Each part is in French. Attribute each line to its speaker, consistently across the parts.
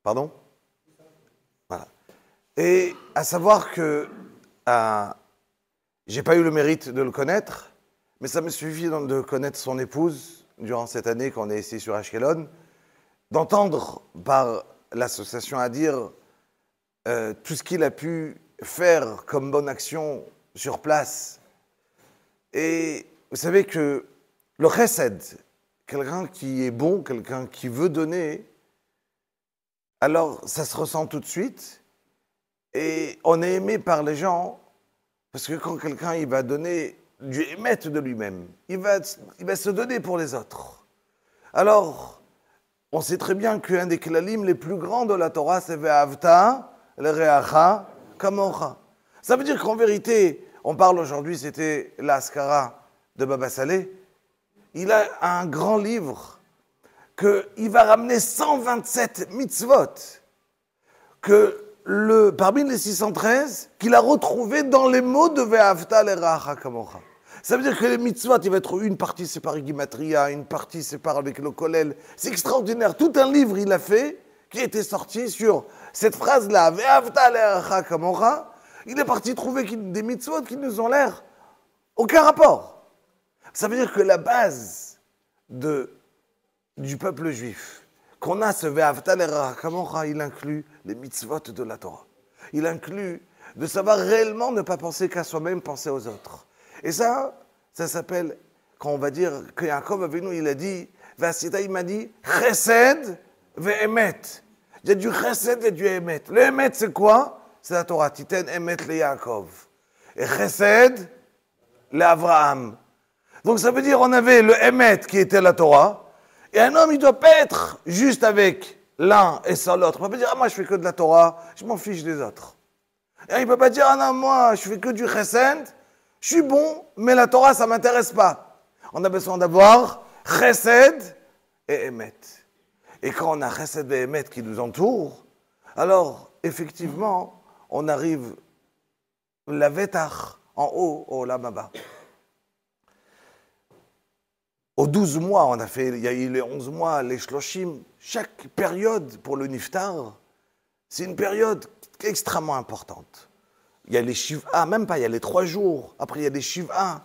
Speaker 1: Pardon? Voilà. Et à savoir que j'ai pas eu le mérite de le connaître, mais ça me suffit de connaître son épouse durant cette année qu'on est ici sur Ashkelon, d'entendre par l'association à dire tout ce qu'il a pu faire comme bonne action sur place. Et vous savez que le chesed, quelqu'un qui est bon, quelqu'un qui veut donner, alors ça se ressent tout de suite. Et on est aimé par les gens, parce que quand quelqu'un il va donner du émettre de lui-même, il va se donner pour les autres. Alors, on sait très bien qu'un des klalim les plus grands de la Torah, c'est Ve'avta l'reacha kamocha. Ça veut dire qu'en vérité, on parle aujourd'hui, c'était l'Askara de Baba Saleh, il a un grand livre qu'il va ramener 127 mitzvot parmi les 613 qu'il a retrouvé dans les mots de Ve'avta l'reacha kamocha. Ça veut dire que les mitzvot, il va être une partie c'est par Gimatria, une partie c'est par avec le Kollel. C'est extraordinaire. Tout un livre il a fait qui était sorti sur cette phrase-là, Ve'avta l'reacha kamocha. Il est parti trouver des mitzvot qui nous ont l'air aucun rapport. Ça veut dire que la base du peuple juif, qu'on a ce Ve'avta l'reacha kamocha, il inclut les mitzvot de la Torah. Il inclut de savoir réellement ne pas penser qu'à soi-même, penser aux autres. Et ça s'appelle, quand on va dire que Yaakov avec nous, il a dit, Vasita, il m'a dit, chesed ve'emet. Il y a du chesed et du emet. Le emet, c'est quoi? C'est la Torah. Titen emet le Yaakov. Et chesed, le Avraham. Donc ça veut dire, on avait le emet qui était la Torah, et un homme, il ne doit pas être juste avec l'un et sans l'autre. Il ne peut pas dire, ah, moi, je fais que de la Torah, je m'en fiche des autres. Et il ne peut pas dire, ah non, moi, je fais que du chesed, je suis bon, mais la Torah, ça ne m'intéresse pas. On a besoin d'avoir chesed et emet. Et quand on a chesed et emet qui nous entourent, alors, effectivement, on arrive la vetach en haut, au lamaba. Aux 12 mois, il y a eu les 11 mois, les shloshim. Chaque période pour le niftar, c'est une période extrêmement importante. Il y a les shiv'a, même pas, il y a les 3 jours. Après, il y a les shiv'a.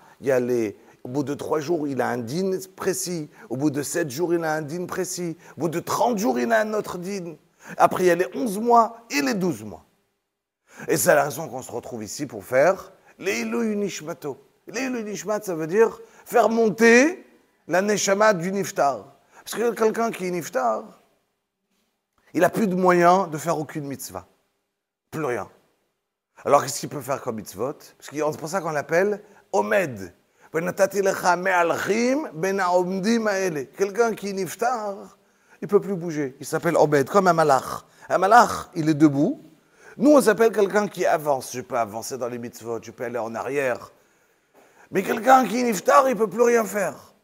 Speaker 1: Au bout de 3 jours, il a un din précis. Au bout de 7 jours, il a un din précis. Au bout de 30 jours, il a un autre din. Après, il y a les 11 mois et les 12 mois. Et c'est la raison qu'on se retrouve ici pour faire l'Eilu Nishmato. L'Eilu Nishmat, ça veut dire faire monter la neshama du niftar. Parce que quelqu'un qui est niftar, il n'a plus de moyens de faire aucune mitzvah. Plus rien. Alors, qu'est-ce qu'il peut faire comme mitzvot? Parce que c'est pour ça qu'on l'appelle Omed. Quelqu'un qui est niftar, il ne peut plus bouger. Il s'appelle Omed, comme un malach. Un malach, il est debout. Nous, on s'appelle quelqu'un qui avance. Je peux avancer dans les mitzvot, je peux aller en arrière. Mais quelqu'un qui est niftar, il ne peut plus rien faire.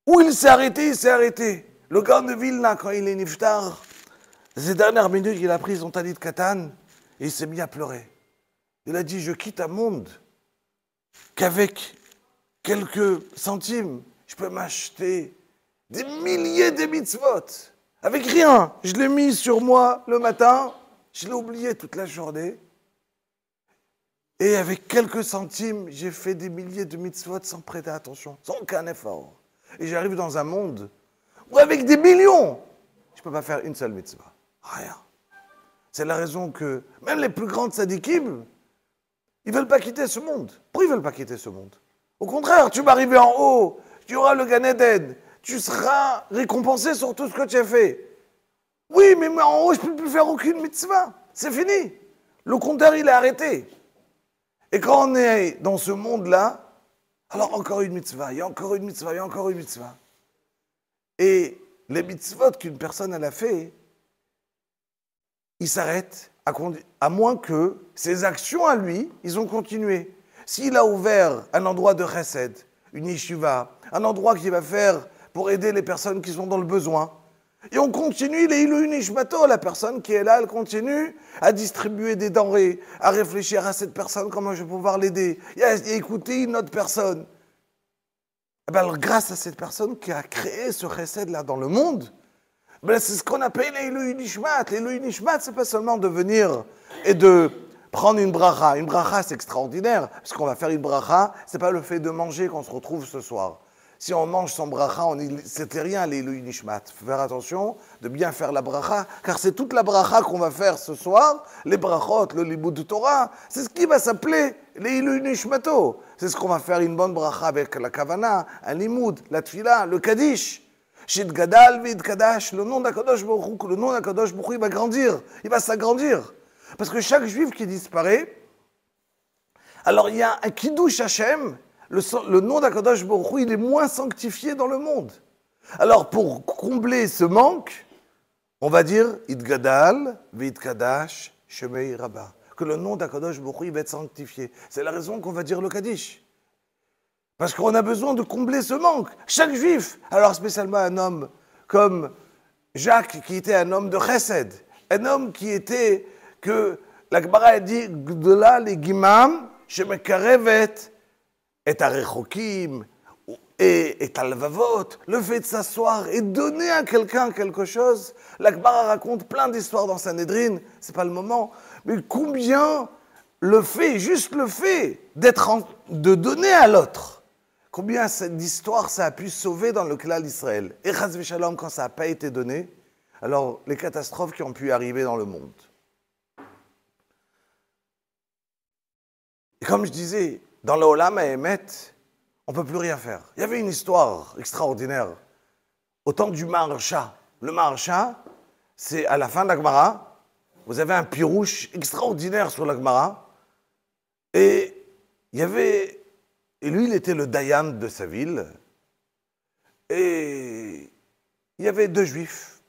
Speaker 1: Où il s'est arrêté, il s'est arrêté. Le gars de Vilna, quand il est niftar, ces dernières minutes, il a pris son talit katan et il s'est mis à pleurer. Il a dit, je quitte un monde qu'avec quelques centimes, je peux m'acheter des milliers de mitzvot. Avec rien. Je l'ai mis sur moi le matin, je l'ai oublié toute la journée. Et avec quelques centimes, j'ai fait des milliers de mitzvot sans prêter attention, sans aucun effort. Et j'arrive dans un monde où avec des millions, je ne peux pas faire une seule mitzvah. Rien. C'est la raison que même les plus grandes sadikim, ils ne veulent pas quitter ce monde. Pourquoi ils ne veulent pas quitter ce monde? Au contraire, tu vas arriver en haut, tu auras le Gan Eden, tu seras récompensé sur tout ce que tu as fait. Oui, mais en haut, je ne peux plus faire aucune mitzvah. C'est fini. Le compteur, il est arrêté. Et quand on est dans ce monde-là, alors encore une mitzvah, il y a encore une mitzvah, il y a encore une mitzvah. Et les mitzvot qu'une personne elle a fait, il s'arrête à moins que ses actions à lui, ils ont continué. S'il a ouvert un endroit de chesed, une yeshiva, un endroit qu'il va faire pour aider les personnes qui sont dans le besoin, et on continue, les Ilu Nishmato, la personne qui est là, elle continue à distribuer des denrées, à réfléchir à cette personne, comment je vais pouvoir l'aider, et à écouter une autre personne. Et bien alors, grâce à cette personne qui a créé ce chesed là dans le monde, Ben, c'est ce qu'on appelle l'Eilui Nishmat. L'Eilui Nishmat, c'est pas seulement de venir et de prendre une bracha. Une bracha, c'est extraordinaire. Parce qu'on va faire une bracha, c'est pas le fait de manger qu'on se retrouve ce soir. Si on mange sans bracha, c'était rien l'Eilui Nishmat. Faut faire attention de bien faire la bracha, car c'est toute la bracha qu'on va faire ce soir, les brachot, le libud de Torah, c'est ce qui va s'appeler l'Eilui Nishmato. C'est ce qu'on va faire une bonne bracha avec la kavana, un limud, la tfila, le kaddish. Shit gadal vid kadash, le nom d'Akadosh Baruch Hu, le nom d'Akadosh Baruch Hu, il va grandir, il va s'agrandir. Parce que chaque juif qui disparaît, alors il y a un kiddush Hashem, le nom d'Akadosh Baruch Hu, il est moins sanctifié dans le monde. Alors pour combler ce manque, on va dire Idgadal vid kadash shemei rabba, que le nom d'Akadosh Baruch Hu, il va être sanctifié. C'est la raison qu'on va dire le kaddish. Parce qu'on a besoin de combler ce manque. Chaque juif, alors spécialement un homme comme Jacques, qui était un homme de chesed, un homme qui était, que la Gemara a dit, Gdola le gimam, shemekarevet, et arechokim, et alvavot, le fait de s'asseoir et donner à quelqu'un quelque chose. La Gemara raconte plein d'histoires dans Sanhedrin, c'est pas le moment, mais combien le fait, juste le fait de donner à l'autre, combien cette histoire, ça a pu sauver dans le klal d'Israël. Et chas v'shalom, quand ça n'a pas été donné, alors les catastrophes qui ont pu arriver dans le monde. Et comme je disais, dans le Olam HaEmet, on ne peut plus rien faire. Il y avait une histoire extraordinaire. Au temps du Maharsha. Le Maharsha, c'est à la fin de la Gemara, vous avez un pirouche extraordinaire sur la Gemara, et il y avait... Et lui, il était le dayan de sa ville. Et il y avait 2 juifs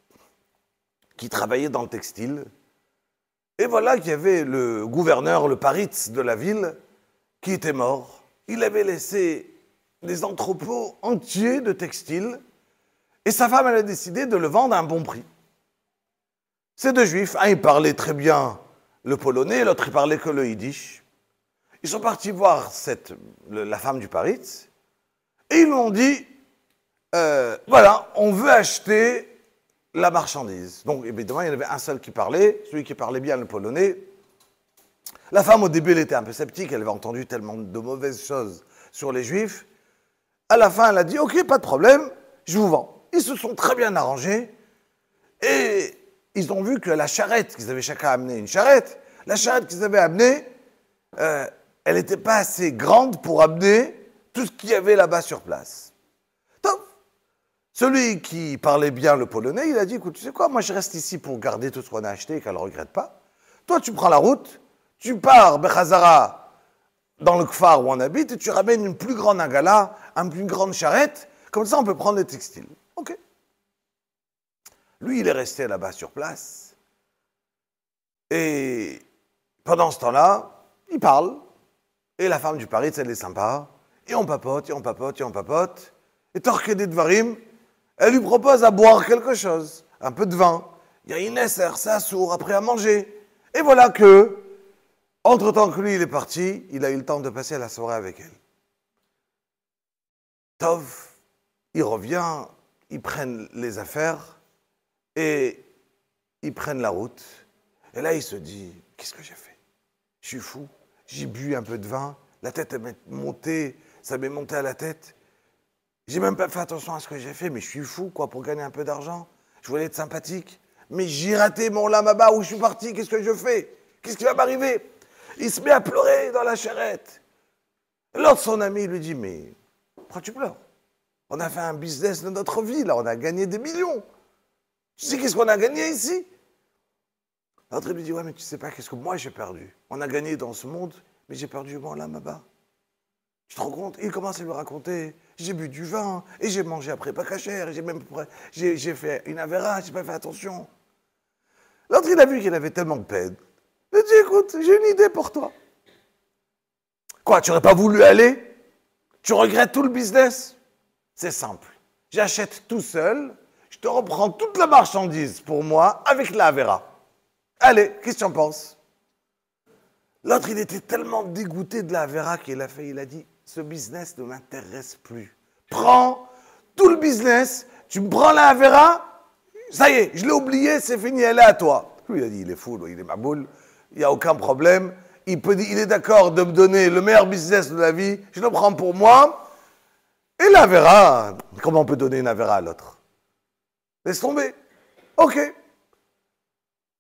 Speaker 1: qui travaillaient dans le textile. Et voilà qu'il y avait le gouverneur, le paritz de la ville, qui était mort. Il avait laissé des entrepôts entiers de textiles. Et sa femme, elle a décidé de le vendre à un bon prix. Ces 2 juifs, un, il parlait très bien le polonais, l'autre, il parlait que le yiddish. Ils sont partis voir la femme du paritz, et ils lui ont dit, voilà, on veut acheter la marchandise. Donc, évidemment, il y en avait un seul qui parlait, celui qui parlait bien le polonais. La femme, au début, elle était un peu sceptique, elle avait entendu tellement de mauvaises choses sur les juifs. À la fin, elle a dit, ok, pas de problème, je vous vends. Ils se sont très bien arrangés, et ils ont vu que la charrette, qu'ils avaient chacun amené une charrette, la charrette qu'ils avaient amenée, elle n'était pas assez grande pour amener tout ce qu'il y avait là-bas sur place. Donc, celui qui parlait bien le polonais, il a dit, écoute, tu sais quoi, moi je reste ici pour garder tout ce qu'on a acheté et qu'elle ne regrette pas. Toi, tu prends la route, tu pars Bechazara dans le Kfar où on habite et tu ramènes une plus grande agala, une plus grande charrette, comme ça on peut prendre les textiles. Ok. Lui, il est resté là-bas sur place. Et pendant ce temps-là, il parle. Et la femme du paritz, elle est sympa. Et on papote, et on papote, et on papote. Et Torquedé de Varim, elle lui propose à boire quelque chose. Un peu de vin. Il y a une esser, ça sourd, après à manger. Et voilà que, entre-temps que lui, il est parti, il a eu le temps de passer la soirée avec elle. Tov, il revient, ils prennent les affaires, et ils prennent la route. Et là, il se dit, qu'est-ce que j'ai fait? Je suis fou. J'ai bu un peu de vin, la tête m'est montée, ça m'est monté à la tête. J'ai même pas fait attention à ce que j'ai fait, mais je suis fou, quoi, pour gagner un peu d'argent. Je voulais être sympathique. Mais j'ai raté mon lama-bas où je suis parti, qu'est-ce que je fais? Qu'est-ce qui va m'arriver? Il se met à pleurer dans la charrette. L'autre, son ami, lui dit, mais pourquoi tu pleures? On a fait un business de notre vie, là, on a gagné des millions. Tu sais qu'est-ce qu'on a gagné ici? L'autre lui dit, ouais, mais tu sais pas qu'est-ce que moi j'ai perdu. On a gagné dans ce monde, mais j'ai perdu mon lama-bas. Tu te rends compte? Il commence à lui raconter, j'ai bu du vin, et j'ai mangé après pas cachère, j'ai fait une avéra, j'ai pas fait attention. L'autre, il a vu qu'il avait tellement de peine. Il a dit, écoute, j'ai une idée pour toi. Quoi, tu n'aurais pas voulu aller? Tu regrettes tout le business? C'est simple. J'achète tout seul, je te reprends toute la marchandise pour moi avec la avéra. Allez, qu'est-ce que tu en penses? L'autre, il était tellement dégoûté de la Vera qu'il a fait, il a dit, ce business ne m'intéresse plus. Prends tout le business, tu me prends la Vera, ça y est, je l'ai oublié, c'est fini, elle est à toi. Lui, il a dit, il est fou, il est ma boule, il n'y a aucun problème. Il est d'accord de me donner le meilleur business de la vie, je le prends pour moi. Et la verra, comment on peut donner une avera à l'autre? Laisse tomber. Ok.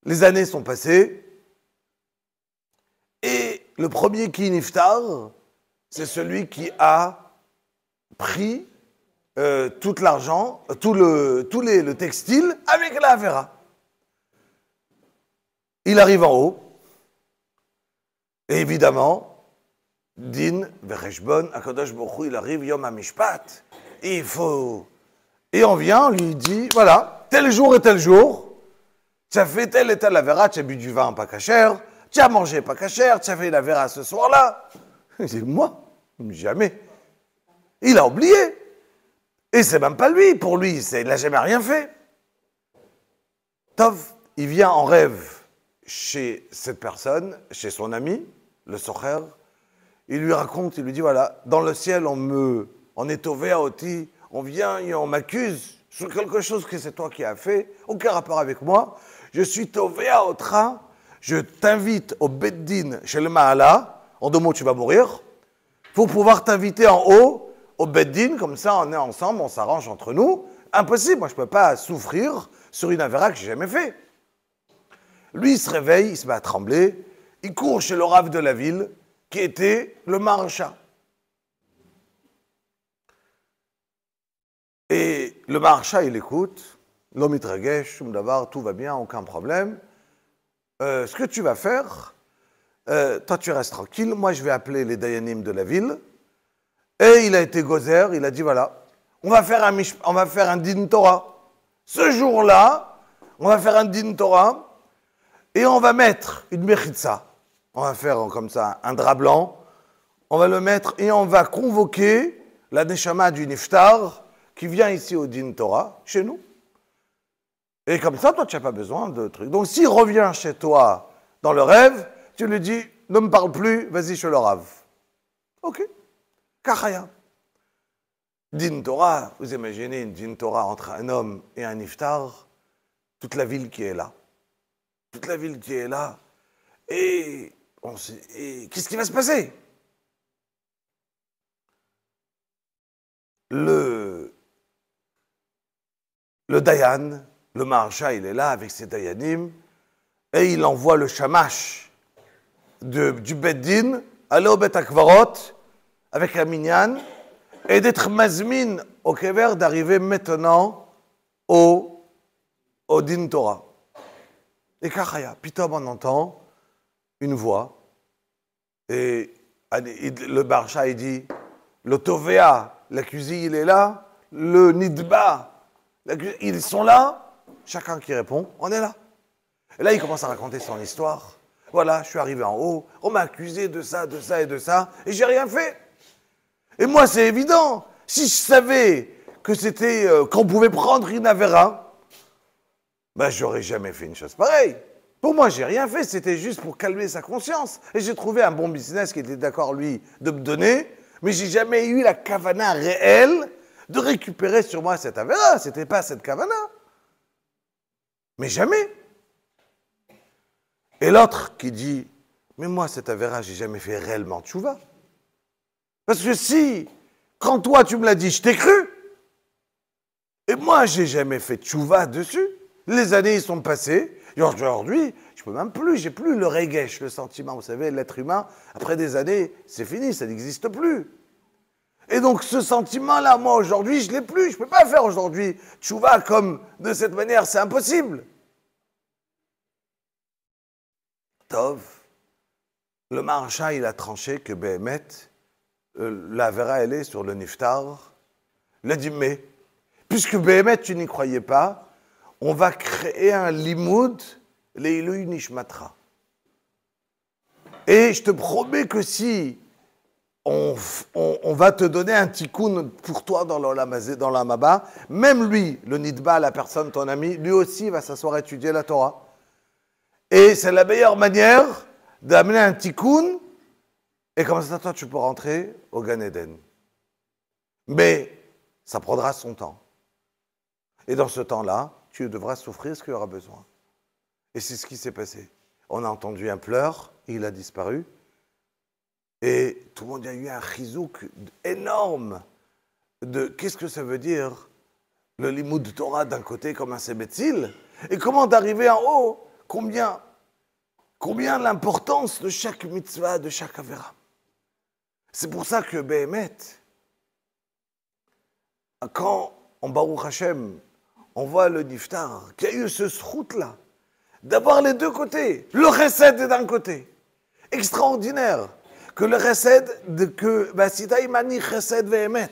Speaker 1: Les années sont passées. Et le premier qui niftar, c'est celui qui a pris tout l'argent, tout le textile avec la avera. Il arrive en haut. Et évidemment, Din, Vereshbon, Akadosh Baruch Hu, il arrive Yom HaMishpat. Et il faut... Et on vient, on lui dit, voilà, tel jour et tel jour, tu as fait tel et tel avera, tu as bu du vin pas cachère, tu as mangé pas cachère, tu as fait l'avera ce soir-là. C'est moi, jamais. Il a oublié. Et c'est même pas lui, pour lui, il n'a jamais rien fait. Tov, il vient en rêve chez cette personne, chez son ami, le socher, il lui raconte, il lui dit, voilà, dans le ciel, on est au Véaoti, on vient et on m'accuse sur quelque chose que c'est toi qui as fait, aucun rapport avec moi, je suis au Véaotra, je t'invite au Beddin chez le Mahala, en 2 mots, tu vas mourir, pour pouvoir t'inviter en haut au Beddin, comme ça, on est ensemble, on s'arrange entre nous. Impossible, moi, je ne peux pas souffrir sur une avera que je n'ai jamais fait. Lui, il se réveille, il se met à trembler, il court chez le rave de la ville, qui était le Maharsha. Et le Maharsha, il écoute, l'homme itragesh, tout va bien, aucun problème. Ce que tu vas faire, toi tu restes tranquille, moi je vais appeler les Dayanim de la ville. Et il a été gozer, il a dit voilà, on va faire un din Torah. Ce jour-là, on va faire un din Torah. Et on va mettre une mechitza. On va faire comme ça un drap blanc. On va le mettre et on va convoquer la neshama du niftar qui vient ici au Din Torah, chez nous. Et comme ça, toi, tu n'as pas besoin de trucs. Donc, s'il revient chez toi dans le rêve, tu lui dis, ne me parle plus, vas-y chez le rave. Ok. Kachaya. Din Torah, vous imaginez une Din Torah entre un homme et un niftar, toute la ville qui est là. Toute la ville qui est là, et qu'est-ce qui va se passer? Le Dayan, le Maharsha, il est là avec ses Dayanim, et il envoie le Shamash du Beddin, aller au Bet Akvarot, avec un minyan, et d'être mazmin au Kever, d'arriver maintenant au Din Torah. Et Kachaya, pitom on entend une voix, et le Maharsha, il dit, le Tovea, l'accusé, il est là, le Nidba, ils sont là, chacun qui répond, on est là. Et là, il commence à raconter son histoire. Voilà, je suis arrivé en haut, on m'a accusé de ça et de ça, et j'ai rien fait. Et moi, c'est évident, si je savais que c'était, qu'on pouvait prendre une avera, ben, j'aurais jamais fait une chose pareille. Pour moi, j'ai rien fait, c'était juste pour calmer sa conscience. Et j'ai trouvé un bon business qui était d'accord, lui, de me donner, mais j'ai jamais eu la kavana réelle de récupérer sur moi cette avera. C'était pas cette kavana. Mais jamais. Et l'autre qui dit, mais moi, cette avera, j'ai jamais fait réellement tchouva. Parce que si, quand toi, tu me l'as dit, je t'ai cru. Et moi, j'ai jamais fait tchouva dessus. Les années, ils sont passées. Et aujourd'hui, je peux même plus, j'ai plus le regesh, le sentiment. Vous savez, l'être humain, après des années, c'est fini, ça n'existe plus. Et donc, ce sentiment-là, moi, aujourd'hui, je l'ai plus. Je peux pas faire aujourd'hui tchouva comme de cette manière, c'est impossible. Tov, le Maharsha, il a tranché que Behemet, la vera, elle est sur le niftar. Il a dit, mais, puisque Behemet, tu n'y croyais pas, on va créer un limoud, l'Eilu Nishmatra. Et je te promets que si on va te donner un tikkun pour toi dans l'Amaba, même lui, le Nidba, la personne, ton ami, lui aussi va s'asseoir étudier la Torah. Et c'est la meilleure manière d'amener un tikkun, et comme ça, toi, tu peux rentrer au Gan Eden. Mais ça prendra son temps. Et dans ce temps-là, tu devras souffrir ce qu'il aura besoin. Et c'est ce qui s'est passé. On a entendu un pleur, il a disparu. Et tout le monde a eu un chizouk énorme de qu'est-ce que ça veut dire le limoud de Torah d'un côté comme un sébetzil, et comment d'arriver en haut, combien l'importance de chaque mitzvah, de chaque avera. C'est pour ça que Béhémet, quand en Baruch Hashem, on voit le Niftar, qu'il y a eu ce srout-là, d'avoir les deux côtés, le chesed est d'un côté, extraordinaire, que le chesed, que Basitaï mani chesed Béhémet.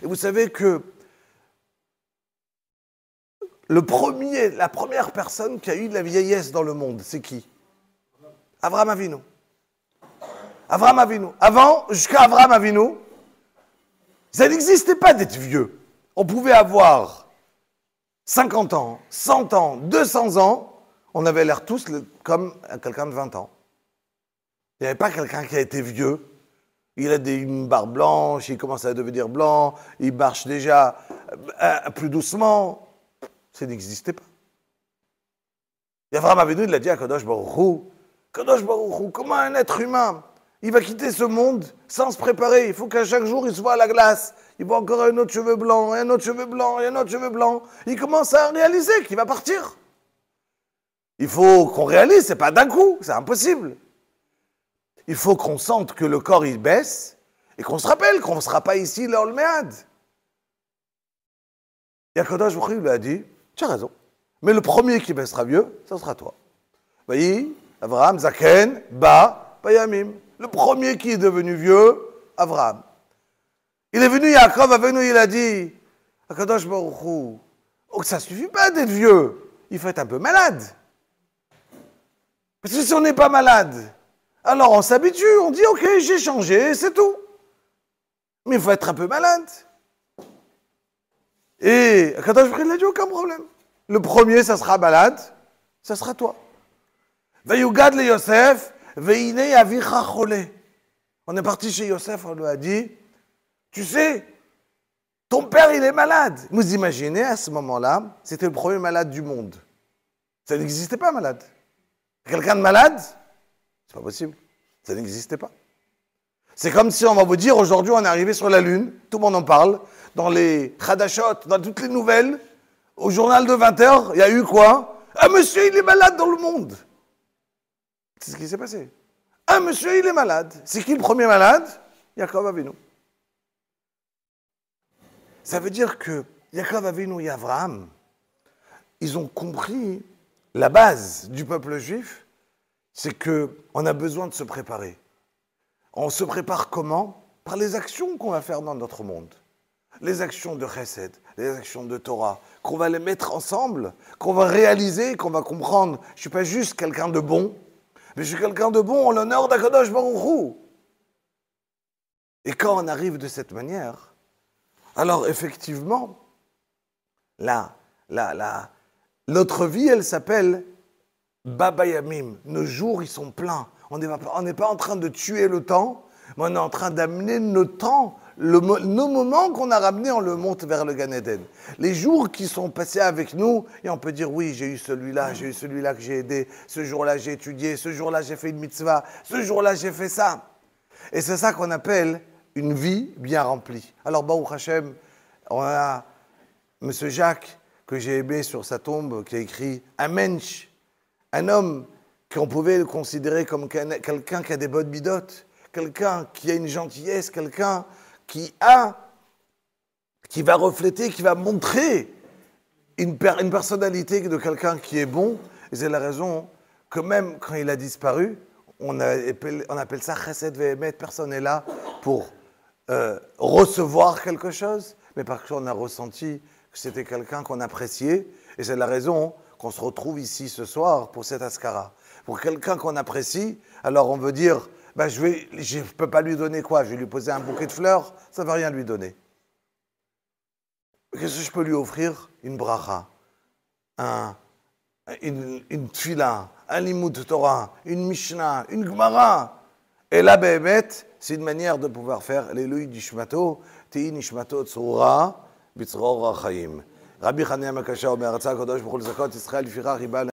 Speaker 1: Et vous savez que la première personne qui a eu de la vieillesse dans le monde, c'est qui? Avraham Avinu. Avraham Avinu. Avant, jusqu'à Avraham Avinu, ça n'existait pas d'être vieux. On pouvait avoir 50 ans, 100 ans, 200 ans, on avait l'air tous comme quelqu'un de 20 ans. Il n'y avait pas quelqu'un qui a été vieux. Il a une barbe blanche, il commence à devenir blanc, il marche déjà plus doucement. Ça n'existait pas. Et Avraham Avinu, il a dit à Kadosh Baruch Hu, comment un être humain, il va quitter ce monde sans se préparer. Il faut qu'à chaque jour, il se voit à la glace. Il voit encore un autre cheveu blanc, un autre cheveu blanc, et un autre cheveu blanc. Il commence à réaliser qu'il va partir. Il faut qu'on réalise, c'est pas d'un coup, c'est impossible. Il faut qu'on sente que le corps, il baisse, et qu'on se rappelle qu'on ne sera pas ici, là, le méad. Et Akadosh Baruch Hu lui a dit, tu as raison, mais le premier qui baissera vieux, ça sera toi. Voyez, Avraham, Zaken, Ba, Bayamim. Le premier qui est devenu vieux, Avraham. Il est venu, Yaakov Avinu, il a dit, Akadosh Baruch Hu, oh, ça ne suffit pas d'être vieux, il faut être un peu malade. Parce que si on n'est pas malade, alors on s'habitue, on dit, ok, j'ai changé, c'est tout. Mais il faut être un peu malade. Et Akadosh Baruch Hu, il a dit, aucun problème. Le premier, ça sera malade, ça sera toi. Vayugad le Yosef, veine avicha chole. On est parti chez Yosef, on lui a dit, tu sais, ton père, il est malade. Vous imaginez, à ce moment-là, c'était le premier malade du monde. Ça n'existait pas, malade. Quelqu'un de malade, c'est pas possible. Ça n'existait pas. C'est comme si on va vous dire, aujourd'hui, on est arrivé sur la Lune, tout le monde en parle, dans les Hadashot, dans toutes les nouvelles, au journal de 20h, il y a eu quoi? Un monsieur, il est malade dans le monde. C'est ce qui s'est passé. Un monsieur, il est malade. C'est qui le premier malade? Yaakov Avinu. Ça veut dire que Yaakov Avinu et Avraham, ils ont compris la base du peuple juif, c'est qu'on a besoin de se préparer. On se prépare comment? Par les actions qu'on va faire dans notre monde. Les actions de Chesed, les actions de Torah, qu'on va les mettre ensemble, qu'on va réaliser, qu'on va comprendre. Je ne suis pas juste quelqu'un de bon, mais je suis quelqu'un de bon en l'honneur d'Akadosh Baruch Hu. Et quand on arrive de cette manière, alors effectivement, notre vie, elle s'appelle Baba Yamim. Nos jours, ils sont pleins. On n'est pas en train de tuer le temps, mais on est en train d'amener notre temps, nos moments qu'on a ramenés, on le monte vers le Gan Eden. Les jours qui sont passés avec nous, et on peut dire, oui, j'ai eu celui-là que j'ai aidé, ce jour-là j'ai étudié, ce jour-là j'ai fait une mitzvah, ce jour-là j'ai fait ça. Et c'est ça qu'on appelle une vie bien remplie. Alors, Baruch Hashem, on a M. Jacques, que j'ai aimé sur sa tombe, qui a écrit « Un mensch », un homme qu'on pouvait le considérer comme quelqu'un qui a des bonnes bidotes, quelqu'un qui a une gentillesse, quelqu'un qui va refléter, qui va montrer une personnalité de quelqu'un qui est bon. Et c'est la raison que même quand il a disparu, on appelle ça Chesed Ve'emet. Personne n'est là pour recevoir quelque chose, mais parce qu'on a ressenti que c'était quelqu'un qu'on appréciait. Et c'est la raison qu'on se retrouve ici ce soir pour cet Askara. Pour quelqu'un qu'on apprécie, alors on veut dire, je ne peux pas lui donner quoi? Je vais lui poser un bouquet de fleurs, ça ne va rien lui donner. Qu'est-ce que je peux lui offrir? Une bracha, une tfila, un limud Torah, une mishnah, une gemara. Et là, Béhémet, c'est une manière de pouvoir faire l'Eloi Nishmato, Tehi Nishmato Tzura, Bitzror Chaim. Rabbi Hanania Makasha Omer, Ratzah Kodosh B'chol Zakot Israël, Lifirach Iba